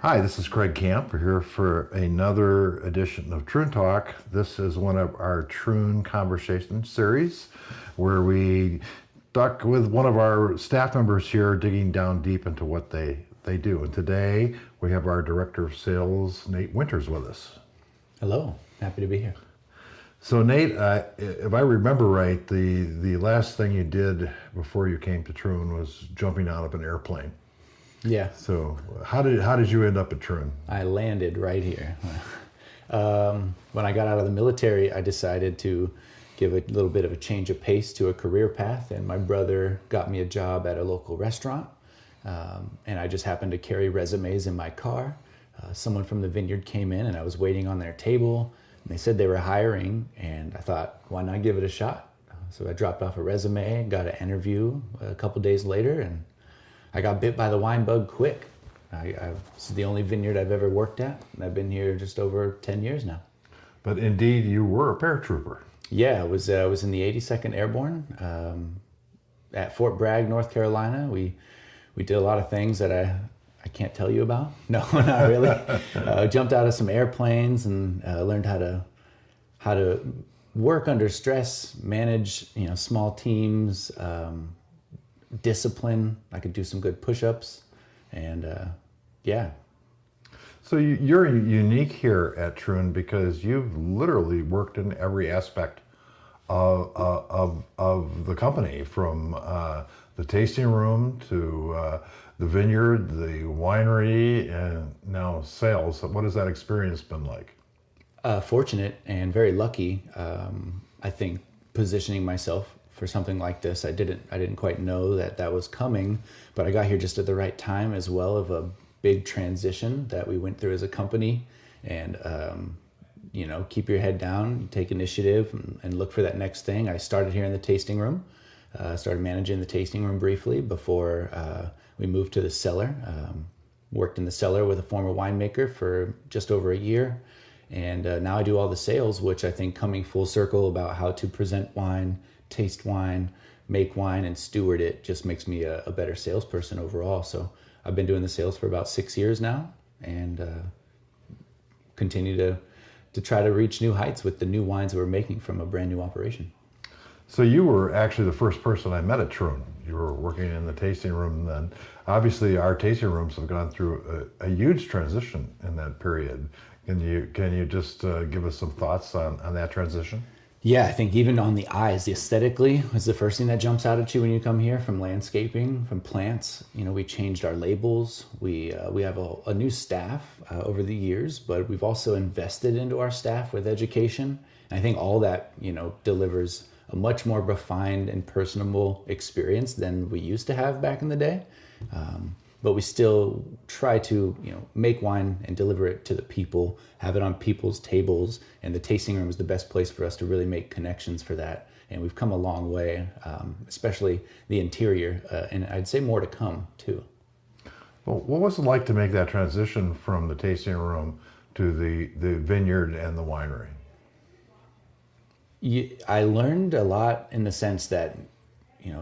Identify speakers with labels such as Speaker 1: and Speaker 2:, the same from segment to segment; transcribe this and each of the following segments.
Speaker 1: Hi, this is Craig Camp. We're here for another edition of Troon Talk. This is one of our Troon Conversation series where we talk with one of our staff members here, digging down deep into what they do. And today we have our Director of Sales, Nate Winters, with us.
Speaker 2: Hello, happy to be here.
Speaker 1: So Nate, if I remember right, the last thing you did before you came to Troon was jumping out of an airplane.
Speaker 2: Yeah.
Speaker 1: So how did you end up at Troon?
Speaker 2: I landed right here. When I got out of the military, I decided to give a little bit of a change of pace to a career path, and my brother got me a job at a local restaurant, and I just happened to carry resumes in my car. Someone from the vineyard came in, and I was waiting on their table, and they said they were hiring, and I thought, why not give it a shot? So I dropped off a resume, got an interview a couple days later, and I got bit by the wine bug quick. This is the only vineyard I've ever worked at, and I've been here just over 10 years now.
Speaker 1: But indeed, you were a paratrooper.
Speaker 2: Yeah, I was in the 82nd Airborne at Fort Bragg, North Carolina. We did a lot of things that I can't tell you about. No, not really. Jumped out of some airplanes and learned how to work under stress, manage small teams. Discipline. I could do some good push-ups, and yeah.
Speaker 1: So you're unique here at Troon because you've literally worked in every aspect of the company, from the tasting room to the vineyard, the winery, and now sales. So what has that experience been like?
Speaker 2: Fortunate and very lucky. I think positioning myself for something like this, I didn't quite know that was coming, but I got here just at the right time as well, of a big transition that we went through as a company. And keep your head down, take initiative, and look for that next thing. I started here in the tasting room, started managing the tasting room briefly before we moved to the cellar. Worked in the cellar with a former winemaker for just over a year, and now I do all the sales, which I think, coming full circle about how to present wine, taste wine, make wine, and steward it, just makes me a better salesperson overall. So I've been doing the sales for about 6 years now, and continue to try to reach new heights with the new wines that we're making from a brand new operation.
Speaker 1: So you were actually the first person I met at Troon. You were working in the tasting room then. Obviously, our tasting rooms have gone through a huge transition in that period. Can you just give us some thoughts on that transition?
Speaker 2: Yeah, I think even on the eyes, the aesthetically is the first thing that jumps out at you when you come here. From landscaping, from plants, we changed our labels. We have a new staff over the years, but we've also invested into our staff with education. And I think all that delivers a much more refined and personable experience than we used to have back in the day. But we still try to make wine and deliver it to the people, have it on people's tables, and the tasting room is the best place for us to really make connections for that. And we've come a long way, especially the interior, and I'd say more to come too.
Speaker 1: Well, what was it like to make that transition from the tasting room to the vineyard and the winery?
Speaker 2: I learned a lot in the sense that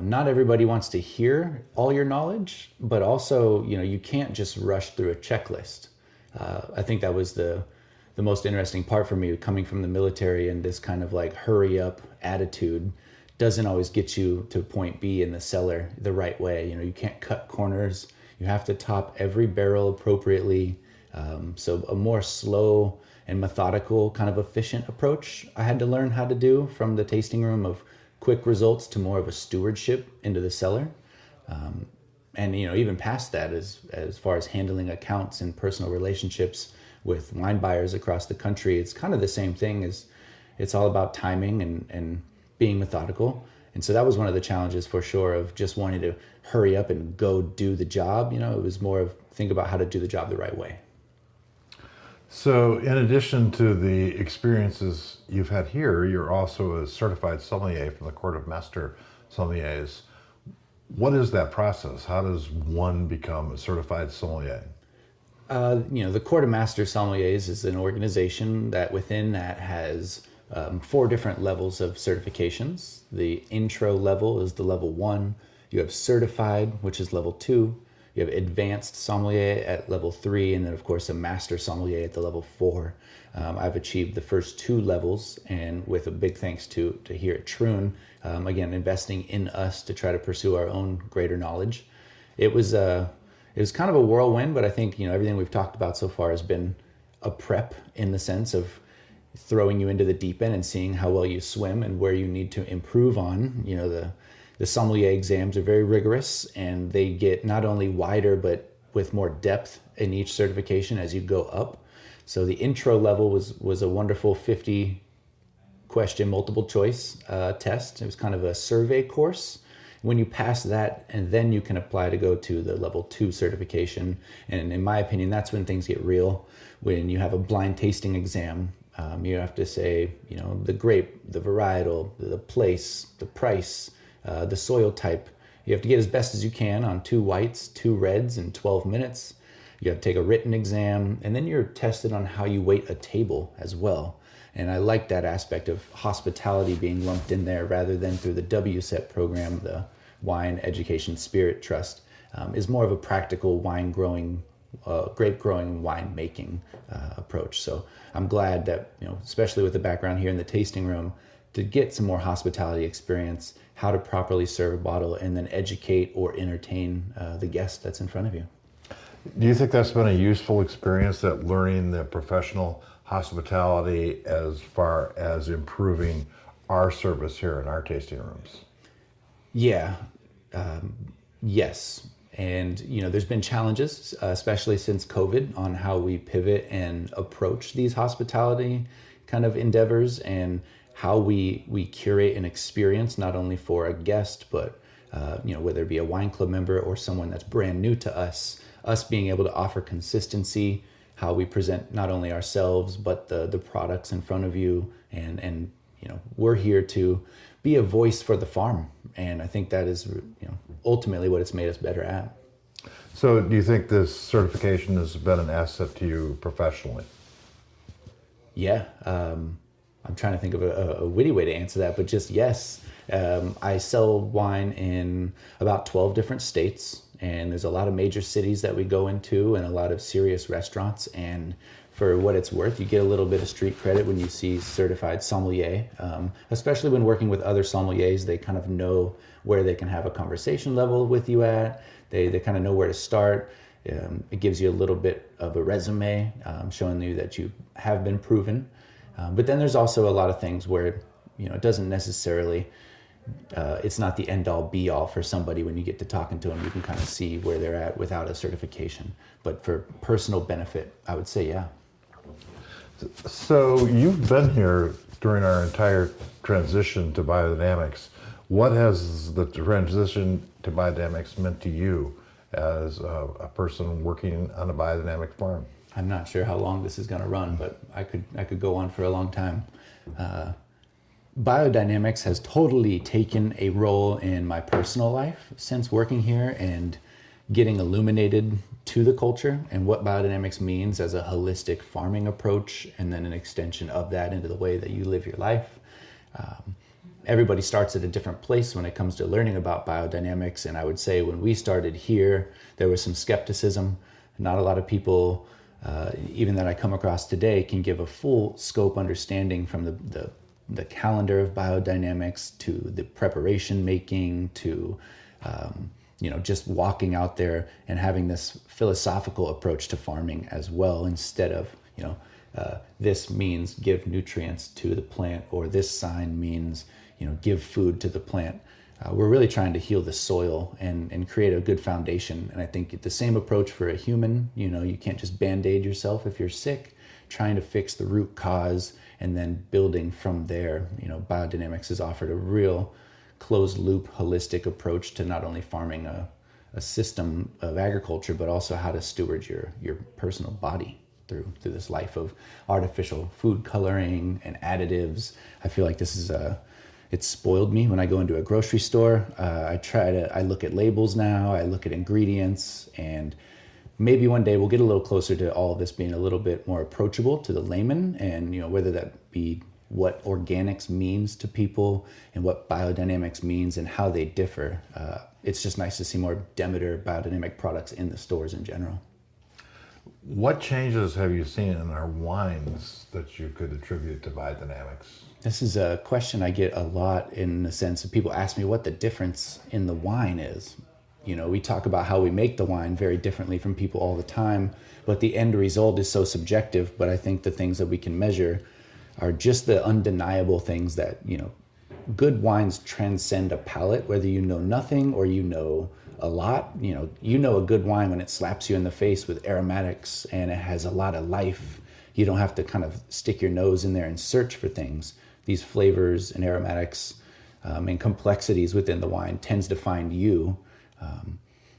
Speaker 2: not everybody wants to hear all your knowledge, but also, you can't just rush through a checklist. I think that was the most interesting part for me, coming from the military, and this kind of like hurry up attitude doesn't always get you to point B in the cellar the right way. You can't cut corners. You have to top every barrel appropriately. So a more slow and methodical, kind of efficient approach I had to learn how to do, from the tasting room of quick results to more of a stewardship into the cellar. And even past that, as far as handling accounts and personal relationships with wine buyers across the country, it's kind of the same thing. It's all about timing and being methodical. And so that was one of the challenges, for sure, of just wanting to hurry up and go do the job. It was more of think about how to do the job the right way.
Speaker 1: So in addition to the experiences you've had here, you're also a certified sommelier from the Court of Master Sommeliers. What is that process? How does one become a certified sommelier?
Speaker 2: The Court of Master Sommeliers is an organization that within that has 4 different levels of certifications. The intro level is the level 1. You have certified, which is level 2. You have advanced sommelier at level 3, and then of course a master sommelier at the level 4. I've achieved the first 2 levels, and with a big thanks to here at Troon, again, investing in us to try to pursue our own greater knowledge. It was kind of a whirlwind, but I think, everything we've talked about so far has been a prep in the sense of throwing you into the deep end and seeing how well you swim and where you need to improve on. The sommelier exams are very rigorous, and they get not only wider, but with more depth in each certification as you go up. So the intro level was a wonderful 50 question multiple choice test. It was kind of a survey course. When you pass that, and then you can apply to go to the level 2 certification. And in my opinion, that's when things get real. When you have a blind tasting exam, you have to say, the grape, the varietal, the place, the price, the soil type. You have to get as best as you can on 2 whites, 2 reds in 12 minutes. You have to take a written exam, and then you're tested on how you wait a table as well. And I like that aspect of hospitality being lumped in there rather than through the WSET program, the Wine Education Spirit Trust, is more of a practical wine growing, grape growing, wine making approach. So I'm glad that, especially with the background here in the tasting room, to get some more hospitality experience, how to properly serve a bottle, and then educate or entertain the guest that's in front of you.
Speaker 1: Do you think that's been a useful experience, that learning the professional hospitality as far as improving our service here in our tasting rooms?
Speaker 2: Yeah, yes. And, there's been challenges, especially since COVID, on how we pivot and approach these hospitality kind of endeavors, and how we curate an experience, not only for a guest, but, whether it be a wine club member or someone that's brand new to us being able to offer consistency, how we present not only ourselves, but the products in front of you. And we're here to be a voice for the farm. And I think that is, ultimately what it's made us better at.
Speaker 1: So do you think this certification has been an asset to you professionally?
Speaker 2: Yeah. I'm trying to think of a witty way to answer that, but just yes. I sell wine in about 12 different states, and there's a lot of major cities that we go into and a lot of serious restaurants. And for what it's worth, you get a little bit of street credit when you see certified sommelier, especially when working with other sommeliers. They kind of know where they can have a conversation level with you at. They kind of know where to start. It gives you a little bit of a resume, showing you that you have been proven. But then there's also a lot of things where, it doesn't necessarily, it's not the end all be all for somebody. When you get to talking to them, you can kind of see where they're at without a certification. But for personal benefit, I would say, yeah.
Speaker 1: So you've been here during our entire transition to biodynamics. What has the transition to biodynamics meant to you as a person working on a biodynamic farm?
Speaker 2: I'm not sure how long this is going to run, but I could go on for a long time. Biodynamics has totally taken a role in my personal life since working here and getting illuminated to the culture and what biodynamics means as a holistic farming approach, and then an extension of that into the way that you live your life. Everybody starts at a different place when it comes to learning about biodynamics, and I would say when we started here, there was some skepticism. Not a lot of people, even that I come across today, can give a full scope understanding from the calendar of biodynamics to the preparation making to just walking out there and having this philosophical approach to farming as well, instead of this means give nutrients to the plant, or this sign means give food to the plant. We're really trying to heal the soil and create a good foundation. And I think the same approach for a human. You can't just band-aid yourself if you're sick. Trying to fix the root cause and then building from there. Biodynamics has offered a real closed loop, holistic approach to not only farming a system of agriculture, but also how to steward your personal body through this life of artificial food coloring and additives. I feel like this is it's spoiled me when I go into a grocery store. I look at labels now, I look at ingredients, and maybe one day we'll get a little closer to all of this being a little bit more approachable to the layman, and whether that be what organics means to people and what biodynamics means and how they differ. It's just nice to see more Demeter biodynamic products in the stores in general.
Speaker 1: What changes have you seen in our wines that you could attribute to biodynamics?
Speaker 2: This is a question I get a lot, in the sense of people ask me what the difference in the wine is. You know, we talk about how we make the wine very differently from people all the time, but the end result is so subjective. But I think the things that we can measure are just the undeniable things that, you know, good wines transcend a palate, whether you know nothing or you know a lot. You know a good wine when it slaps you in the face with aromatics and it has a lot of life. You don't have to kind of stick your nose in there and search for things. These flavors and aromatics and complexities within the wine tends to find you.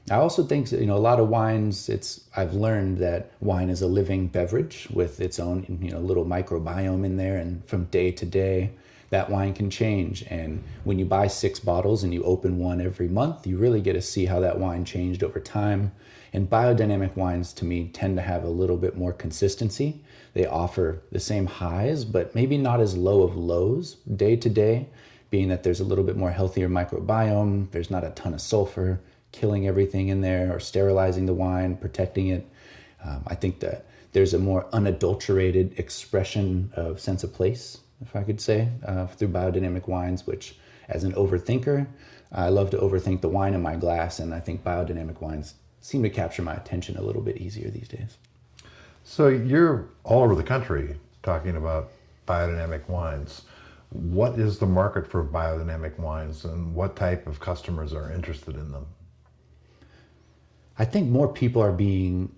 Speaker 2: I also think, you know, a lot of wines, I've learned that wine is a living beverage with its own, you know, little microbiome in there, and from day to day that wine can change. And when you buy 6 bottles and you open one every month, you really get to see how that wine changed over time. And biodynamic wines, to me, tend to have a little bit more consistency. They offer the same highs, but maybe not as low of lows day to day, being that there's a little bit more healthier microbiome. There's not a ton of sulfur killing everything in there or sterilizing the wine, protecting it. I think that there's a more unadulterated expression of sense of place, if I could say, through biodynamic wines, which, as an overthinker, I love to overthink the wine in my glass, and I think biodynamic wines seem to capture my attention a little bit easier these days.
Speaker 1: So you're all over the country talking about biodynamic wines. What is the market for biodynamic wines, and what type of customers are interested in them?
Speaker 2: I think more people are being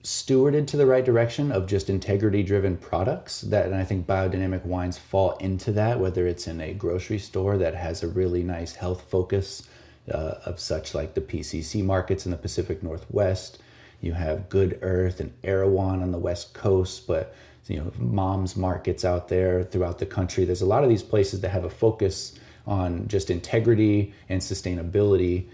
Speaker 2: stewarded to the right direction of just integrity-driven products. And I think biodynamic wines fall into that, whether it's in a grocery store that has a really nice health focus of such like the PCC markets in the Pacific Northwest. You have Good Earth and Erewhon on the West Coast, but you know, Mom's markets out there throughout the country. There's a lot of these places that have a focus on just integrity and sustainability.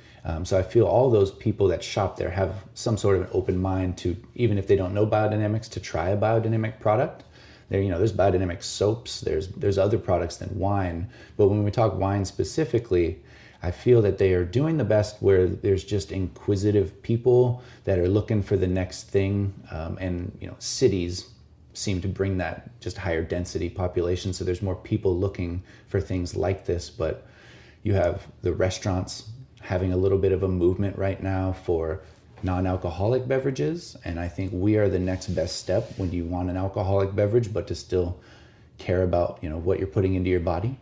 Speaker 2: So I feel all those people that shop there have some sort of an open mind to, even if they don't know biodynamics, to try a biodynamic product. There's biodynamic soaps, there's other products than wine. But when we talk wine specifically, I feel that they are doing the best where there's just inquisitive people that are looking for the next thing. And you know, cities seem to bring that just higher density population. So there's more people looking for things like this. But you have the restaurants having a little bit of a movement right now for non-alcoholic beverages. And I think we are the next best step when you want an alcoholic beverage, but to still care about, you know, what you're putting into your body.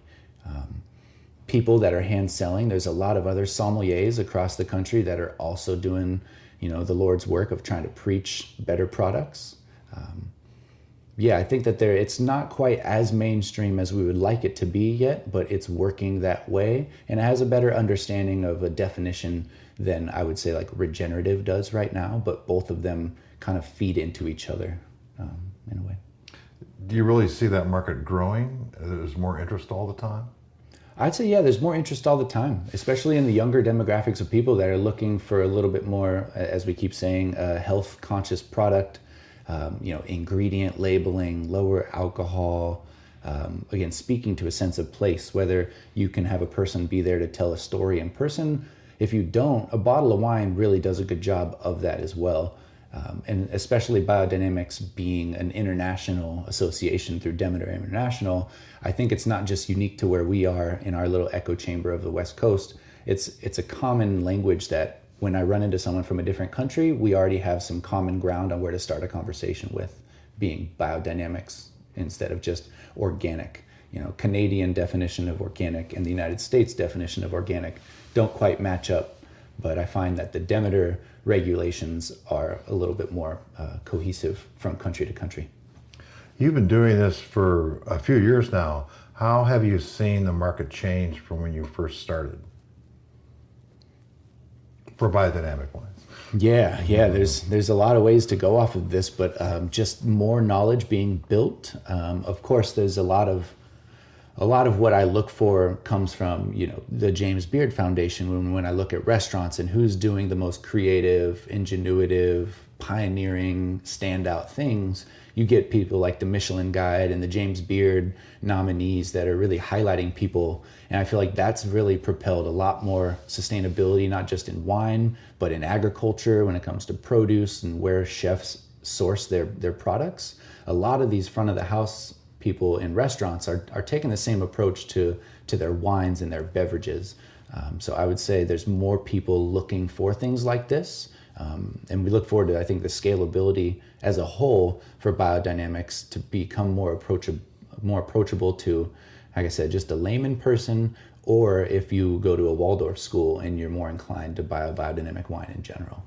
Speaker 2: People that are hand selling, there's a lot of other sommeliers across the country that are also doing, you know, the Lord's work of trying to preach better products. I think that it's not quite as mainstream as we would like it to be yet, but it's working that way, and it has a better understanding of a definition than I would say like regenerative does right now, but both of them kind of feed into each other in a way.
Speaker 1: Do you really see that market growing? There's more interest all the time?
Speaker 2: I'd say, yeah, there's more interest all the time, especially in the younger demographics of people that are looking for a little bit more, as we keep saying, a health conscious product. Ingredient labeling, lower alcohol, again, speaking to a sense of place, whether you can have a person be there to tell a story in person. If you don't, a bottle of wine really does a good job of that as well. And especially Biodynamics being an international association through Demeter International, I think it's not just unique to where we are in our little echo chamber of the West Coast. It's a common language that when I run into someone from a different country, we already have some common ground on where to start a conversation with, being biodynamics instead of just organic. You know, Canadian definition of organic and the United States definition of organic don't quite match up, but I find that the Demeter regulations are a little bit more cohesive from country to country.
Speaker 1: You've been doing this for a few years now. How have you seen the market change from when you first started for biodynamic wines?
Speaker 2: Yeah, there's a lot of ways to go off of this, but just more knowledge being built. Of course, there's a lot of what I look for comes from, you know, the James Beard Foundation. When I look at restaurants and who's doing the most creative, ingenuitive, pioneering, standout things, you get people like the Michelin Guide and the James Beard nominees that are really highlighting people. And I feel like that's really propelled a lot more sustainability, not just in wine, but in agriculture when it comes to produce and where chefs source their products. A lot of these front of the house people in restaurants are taking the same approach to their wines and their beverages. So I would say there's more people looking for things like this. And we look forward to, I think, the scalability as a whole for biodynamics to become more approachable to, like I said, just a layman person, or if you go to a Waldorf school and you're more inclined to buy a biodynamic wine in general.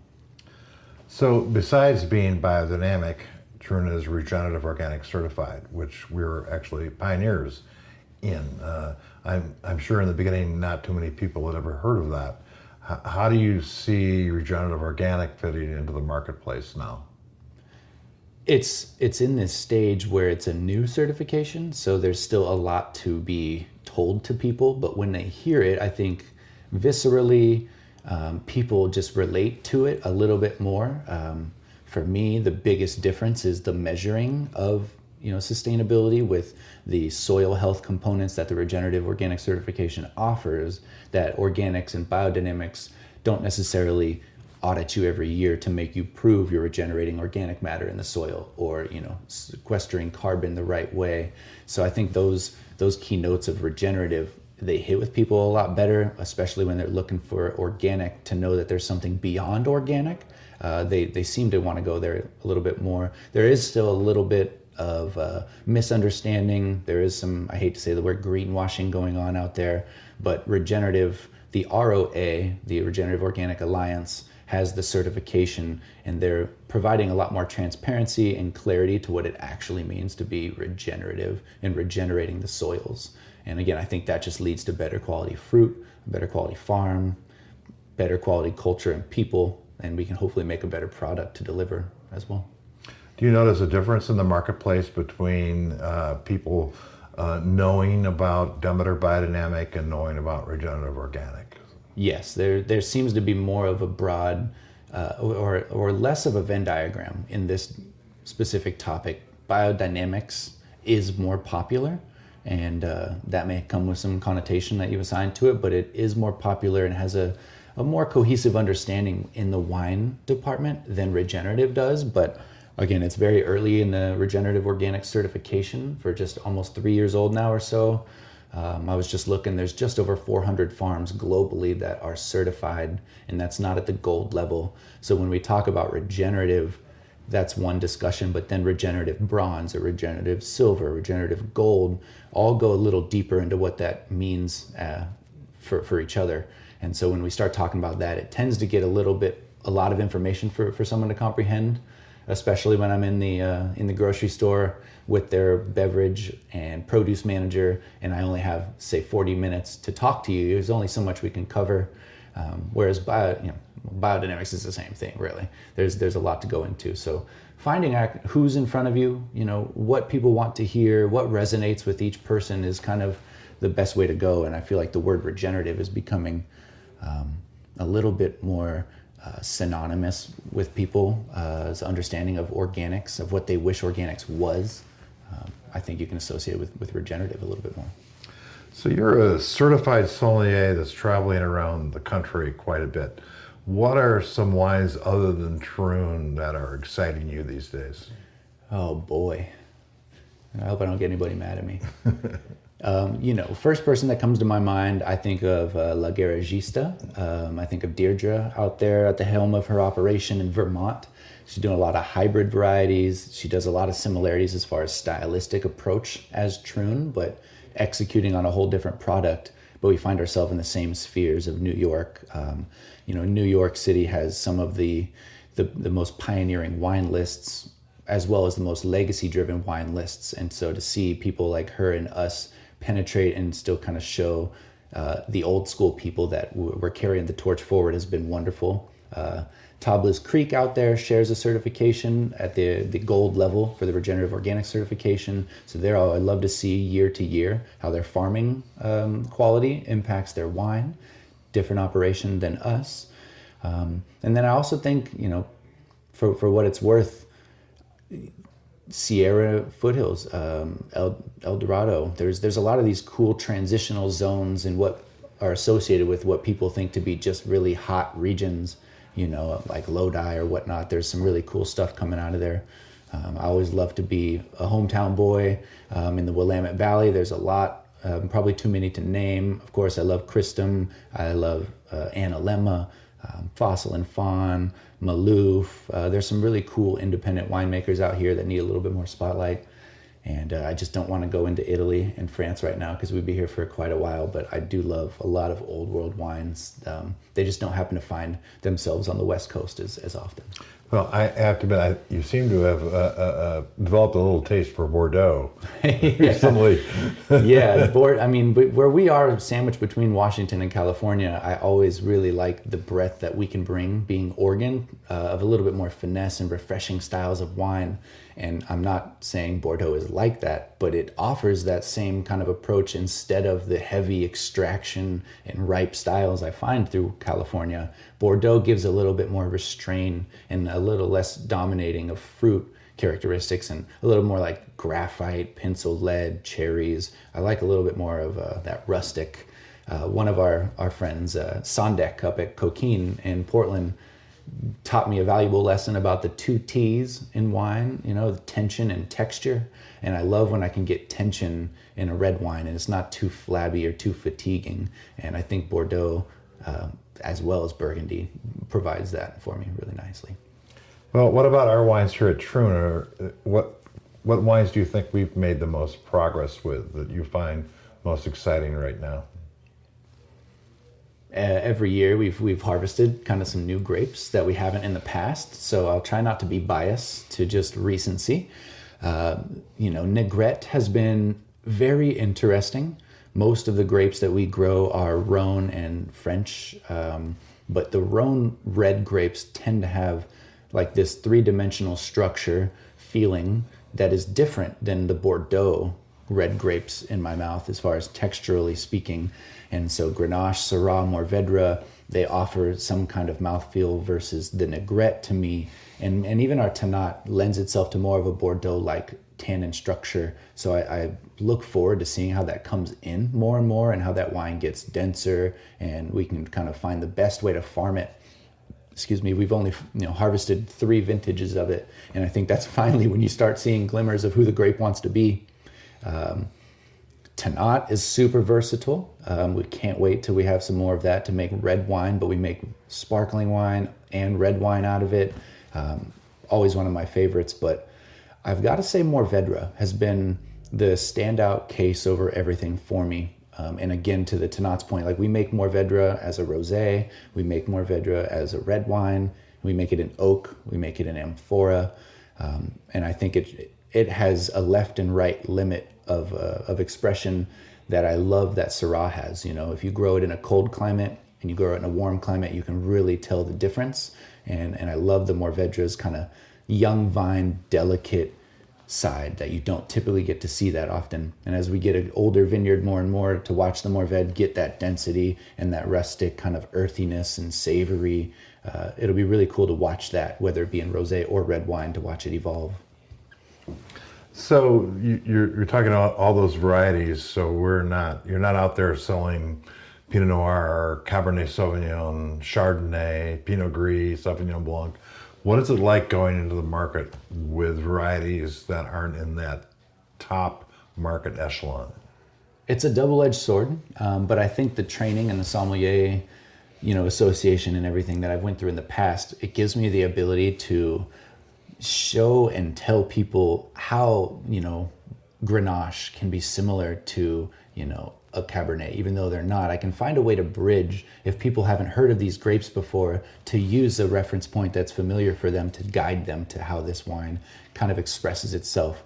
Speaker 1: So besides being biodynamic, Troon is regenerative organic certified, which we're actually pioneers in. I'm sure in the beginning not too many people had ever heard of that. How do you see regenerative organic fitting into the marketplace now?
Speaker 2: It's in this stage where it's a new certification, so there's still a lot to be told to people, but when they hear it, I think viscerally people just relate to it a little bit more. For me, the biggest difference is the measuring of sustainability with the soil health components that the regenerative organic certification offers, that organics and biodynamics don't necessarily audit you every year to make you prove you're regenerating organic matter in the soil or sequestering carbon the right way. So I think those keynotes of regenerative, they hit with people a lot better, especially when they're looking for organic, to know that there's something beyond organic. They seem to want to go there a little bit more. There is still a little bit of misunderstanding. There is some, I hate to say the word, greenwashing going on out there, but regenerative, the ROA, the Regenerative Organic Alliance, has the certification, and they're providing a lot more transparency and clarity to what it actually means to be regenerative and regenerating the soils. And again, I think that just leads to better quality fruit, better quality farm, better quality culture and people, and we can hopefully make a better product to deliver as well.
Speaker 1: Do you notice a difference in the marketplace between people knowing about Demeter Biodynamic and knowing about regenerative organic?
Speaker 2: Yes, there seems to be more of a broad or less of a Venn diagram in this specific topic. Biodynamics is more popular, and that may come with some connotation that you assign to it, but it is more popular and has a more cohesive understanding in the wine department than regenerative does. But again, it's very early in the regenerative organic certification, for just almost 3 years old now or so. I was just looking, there's just over 400 farms globally that are certified, and that's not at the gold level. So when we talk about regenerative, that's one discussion, but then regenerative bronze or regenerative silver, regenerative gold, all go a little deeper into what that means for each other. And so when we start talking about that, it tends to get a lot of information for someone to comprehend, especially when I'm in the grocery store with their beverage and produce manager, and I only have, say, 40 minutes to talk to you. There's only so much we can cover. Whereas biodynamics is the same thing, really. There's a lot to go into. So finding out who's in front of you, what people want to hear, what resonates with each person is kind of the best way to go. And I feel like the word regenerative is becoming a little bit more synonymous with people's understanding of organics, of what they wish organics was. I think you can associate it with regenerative a little bit more.
Speaker 1: So you're a certified sommelier that's traveling around the country quite a bit. What are some wines other than Troon that are exciting you these days?
Speaker 2: Oh boy. I hope I don't get anybody mad at me. First person that comes to my mind, I think of La Garagista. I think of Deirdre out there at the helm of her operation in Vermont. She's doing a lot of hybrid varieties. She does a lot of similarities as far as stylistic approach as Troon, but executing on a whole different product. But we find ourselves in the same spheres of New York. New York City has some of the most pioneering wine lists, as well as the most legacy-driven wine lists. And so to see people like her and us penetrate and still kind of show the old school people that we're carrying the torch forward has been wonderful. Tablas Creek out there shares a certification at the gold level for the regenerative organic certification. So I love to see year to year how their farming quality impacts their wine, different operation than us. And then I also think, for what it's worth, Sierra foothills, El Dorado. There's a lot of these cool transitional zones and what are associated with what people think to be just really hot regions, like Lodi or whatnot. There's some really cool stuff coming out of there. I always love to be a hometown boy in the Willamette Valley. There's a lot, probably too many to name. Of course, I love Christum. I love Analemma, Fossil and Fawn, Maloof. There's some really cool independent winemakers out here that need a little bit more spotlight. And I just don't want to go into Italy and France right now because we'd be here for quite a while. But I do love a lot of old world wines. They just don't happen to find themselves on the West Coast as often.
Speaker 1: Well, I have to admit, you seem to have developed a little taste for Bordeaux recently.
Speaker 2: Yeah, where we are sandwiched between Washington and California, I always really like the breadth that we can bring, being Oregon, of a little bit more finesse and refreshing styles of wine. And I'm not saying Bordeaux is like that, but it offers that same kind of approach instead of the heavy extraction and ripe styles I find through California. Bordeaux gives a little bit more restraint and a little less dominating of fruit characteristics and a little more like graphite, pencil lead, cherries. I like a little bit more of that rustic. One of our friends, Sondek up at Coquine in Portland, taught me a valuable lesson about the 2 T's in wine, the tension and texture. And I love when I can get tension in a red wine and it's not too flabby or too fatiguing. And I think Bordeaux, as well as Burgundy, provides that for me really nicely.
Speaker 1: Well, what about our wines here at Troon? What wines do you think we've made the most progress with that you find most exciting right now?
Speaker 2: Every year we've harvested kind of some new grapes that we haven't in the past. So I'll try not to be biased to just recency. Negrette has been very interesting. Most of the grapes that we grow are Rhone and French, but the Rhone red grapes tend to have like this 3-dimensional structure feeling that is different than the Bordeaux red grapes in my mouth as far as texturally speaking. And so Grenache, Syrah, Mourvedre, they offer some kind of mouthfeel versus the Negrette to me. And even our Tannat lends itself to more of a Bordeaux-like tannin structure. So I look forward to seeing how that comes in more and more and how that wine gets denser and we can kind of find the best way to farm it. Excuse me, we've only harvested 3 vintages of it. And I think that's finally when you start seeing glimmers of who the grape wants to be. Tannat is super versatile. We can't wait till we have some more of that to make red wine, but we make sparkling wine and red wine out of it. Always one of my favorites, but I've got to say Mourvedre has been the standout case over everything for me. And again, to the Tannat's point, like we make Mourvedre as a rosé, we make Mourvedre as a red wine, we make it in oak, we make it in amphora, and I think it has a left and right limit of expression that I love that Syrah has. If you grow it in a cold climate and you grow it in a warm climate, you can really tell the difference. And I love the Mourvedre's kind of young vine, delicate side that you don't typically get to see that often. And as we get an older vineyard more and more to watch the Mourvedre get that density and that rustic kind of earthiness and savory, it'll be really cool to watch that, whether it be in rosé or red wine, to watch it evolve.
Speaker 1: So you're talking about all those varieties. So you're not out there selling Pinot Noir, Cabernet Sauvignon, Chardonnay, Pinot Gris, Sauvignon Blanc. What is it like going into the market with varieties that aren't in that top market echelon?
Speaker 2: It's a double-edged sword, but I think the training and the sommelier, association and everything that I've went through in the past, it gives me the ability to show and tell people how, Grenache can be similar to, a Cabernet, even though they're not. I can find a way to bridge, if people haven't heard of these grapes before, to use a reference point that's familiar for them to guide them to how this wine kind of expresses itself.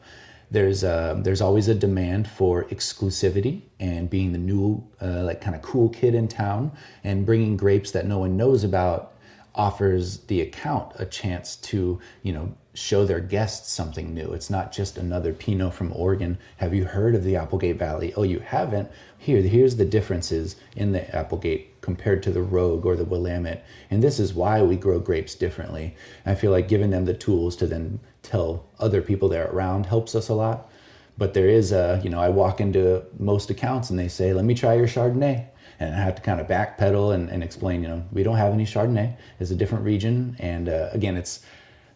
Speaker 2: There's always a demand for exclusivity and being the new, kind of cool kid in town, and bringing grapes that no one knows about offers the account a chance to, show their guests something new. It's not just another Pinot from Oregon. Have you heard of the Applegate Valley? Oh, you haven't? Here's the differences in the Applegate compared to the Rogue or the Willamette. And this is why we grow grapes differently. I feel like giving them the tools to then tell other people that are around helps us a lot. But there is I walk into most accounts and they say, let me try your Chardonnay. And I have to kind of backpedal and explain, we don't have any Chardonnay. It's a different region. And again,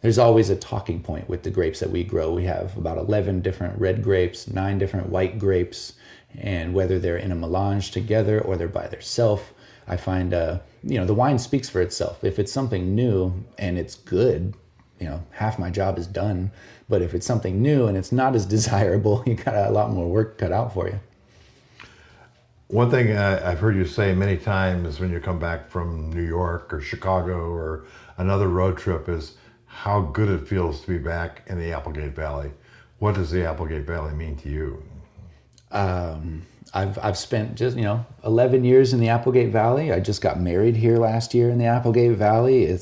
Speaker 2: there's always a talking point with the grapes that we grow. We have about 11 different red grapes, 9 different white grapes. And whether they're in a melange together or they're by themselves, I find, the wine speaks for itself. If it's something new and it's good, half my job is done. But if it's something new and it's not as desirable, you got a lot more work cut out for you.
Speaker 1: One thing I've heard you say many times when you come back from New York or Chicago or another road trip is how good it feels to be back in the Applegate Valley. What does the Applegate Valley mean to you?
Speaker 2: I've spent just 11 years in the Applegate Valley. I just got married here last year in the Applegate Valley.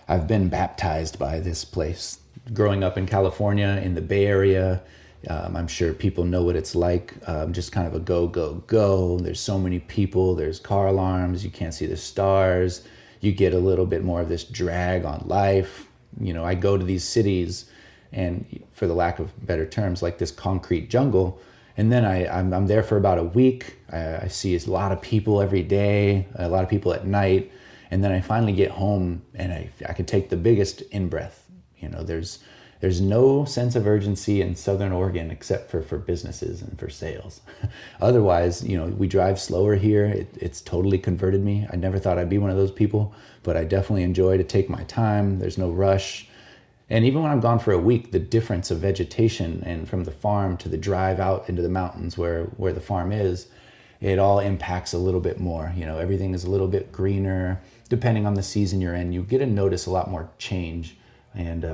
Speaker 2: I've been baptized by this place. Growing up in California in the Bay Area, I'm sure people know what it's like. Just kind of a go, go, go. There's so many people. There's car alarms. You can't see the stars. You get a little bit more of this drag on life. I go to these cities and, for the lack of better terms, like this concrete jungle. And then I'm there for about a week. I see a lot of people every day, a lot of people at night. And then I finally get home and I can take the biggest in-breath. There's no sense of urgency in Southern Oregon except for businesses and for sales. Otherwise, we drive slower here. It's totally converted me. I never thought I'd be one of those people, but I definitely enjoy to take my time. There's no rush. And even when I'm gone for a week, the difference of vegetation and from the farm to the drive out into the mountains where the farm is, it all impacts a little bit more. Everything is a little bit greener. Depending on the season you're in, you get to notice a lot more change and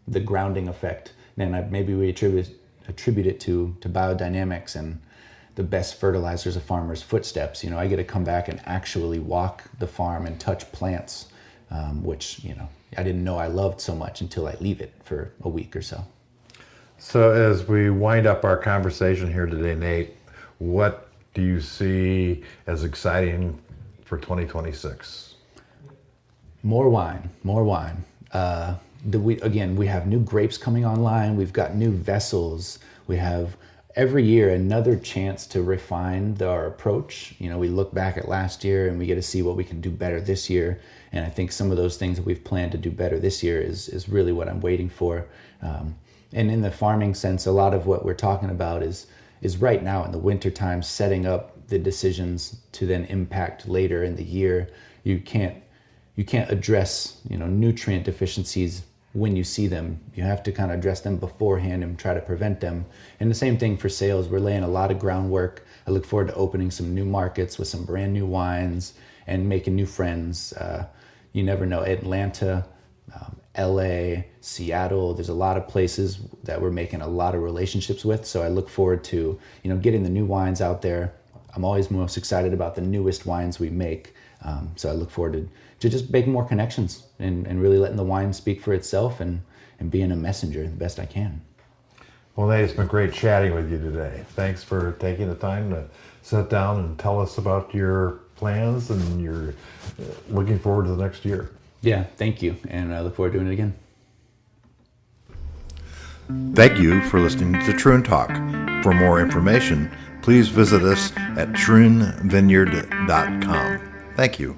Speaker 2: the grounding effect. And maybe we attribute it to biodynamics and the best fertilizers of farmers' footsteps. I get to come back and actually walk the farm and touch plants, which, I didn't know I loved so much until I leave it for a week or so.
Speaker 1: So as we wind up our conversation here today, Nate, what do you see as exciting for 2026?
Speaker 2: More wine. We have new grapes coming online. We've got new vessels. We have every year another chance to refine our approach. We look back at last year and we get to see what we can do better this year. And I think some of those things that we've planned to do better this year is really what I'm waiting for. And in the farming sense, a lot of what we're talking about is right now in the wintertime, setting up the decisions to then impact later in the year. You can't address, nutrient deficiencies when you see them. You have to kind of address them beforehand and try to prevent them. And the same thing for sales. We're laying a lot of groundwork. I look forward to opening some new markets with some brand new wines and making new friends. You never know. Atlanta, LA, Seattle, there's a lot of places that we're making a lot of relationships with. So I look forward to, getting the new wines out there. I'm always most excited about the newest wines we make. So I look forward to just making more connections and really letting the wine speak for itself and being a messenger the best I can.
Speaker 1: Well, Nate, it's been great chatting with you today. Thanks for taking the time to sit down and tell us about your plans and you're looking forward to the next year.
Speaker 2: Yeah, thank you. And I look forward to doing it again.
Speaker 1: Thank you for listening to Troon Talk. For more information, please visit us at troonvineyard.com. Thank you.